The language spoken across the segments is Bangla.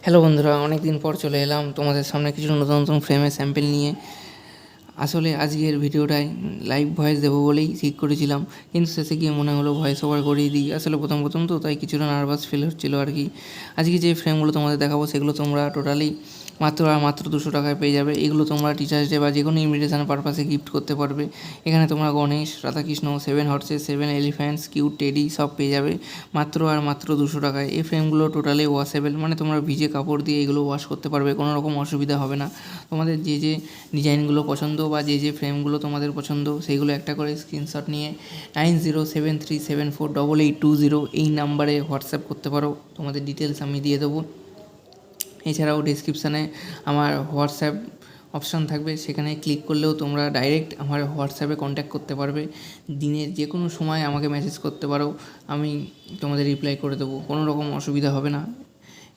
হ্যালো বন্ধুরা, অনেক দিন পর চলে এলাম তোমাদের সামনে কিছু নতুন নতুন ফ্রেমের স্যাম্পেল নিয়ে। আসলে আজকের ভিডিওটায় লাইভ ভয়েস দেবো বলেই ঠিক করেছিলাম, কিন্তু শেষে গিয়ে মনে হলো ভয়েস ওভার করিয়ে দিই। আসলে প্রথম প্রথম তো তাই কিছুটা নার্ভাস ফিল হচ্ছিলো আর কি। আজকে যে ফ্রেমগুলো তোমাদের দেখাবো সেগুলো তোমরা টোটালি মাত্র 200 টাকায় পেয়ে যাবে। এগুলো তোমরা টিচার্স ডে বা যে কোনো ইনভিটেশন পারপাসে গিফট করতে পারবে। এখানে তোমরা Ganesh, Radhakrishna, 7 horse's, 7 elephants, cute teddy সব পেয়ে যাবে মাত্র 200 টাকায়। এই ফ্রেমগুলো টোটালি ওয়াশেবল, মানে তোমরা ভিজে কাপড় দিয়ে এগুলো ওয়াশ করতে পারবে, কোনো রকম অসুবিধা হবে না। তোমাদের যে ডিজাইনগুলো পছন্দ বা যে ফ্রেমগুলো তোমাদের পছন্দ সেইগুলো একটা করে স্ক্রিনশট নিয়ে 9073748820 এই নাম্বারে হোয়াটসঅ্যাপ করতে পারো। তোমাদের ডিটেলস আমি দিয়ে দেবো। এছাড়াও ডিসক্রিপশানে আমার হোয়াটসঅ্যাপ অপশান থাকবে, সেখানে ক্লিক করলেও তোমরা ডাইরেক্ট আমার হোয়াটসঅ্যাপে কন্ট্যাক্ট করতে পারবে। দিনের যে কোনো সময় আমাকে মেসেজ করতে পারো, আমি তোমাদের রিপ্লাই করে দেবো, কোনো রকম অসুবিধা হবে না।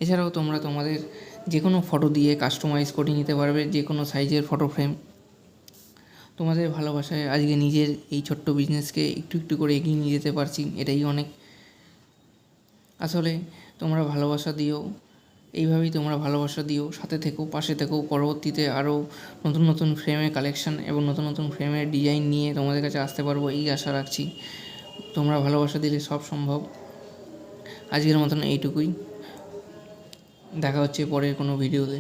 এছাড়াও তোমরা তোমাদের যে কোনো ফটো দিয়ে কাস্টমাইজ করে নিতে পারবে, যে কোনো সাইজের ফটো ফ্রেম। তোমাদের ভালোবাসায় আজকে নিজের এই ছোট্ট বিজনেসকে একটু একটু করে এগিয়ে নিয়ে যেতে পারছি, এটাই অনেক। আসলে তোমরা ভালোবাসা দিও, এইভাবেই তোমরা ভালোবাসা দিও, সাথে থেকো, পাশে থেকো। পরবর্তীতে আরও নতুন নতুন ফ্রেমের কালেকশান এবং নতুন নতুন ফ্রেমের ডিজাইন নিয়ে তোমাদের কাছে আসতে পারবো, এই আশা রাখছি। তোমরা ভালোবাসা দিলে সব সম্ভব। আজকের মতন এইটুকুই, দেখা হচ্ছে পরের কোনো ভিডিওতে।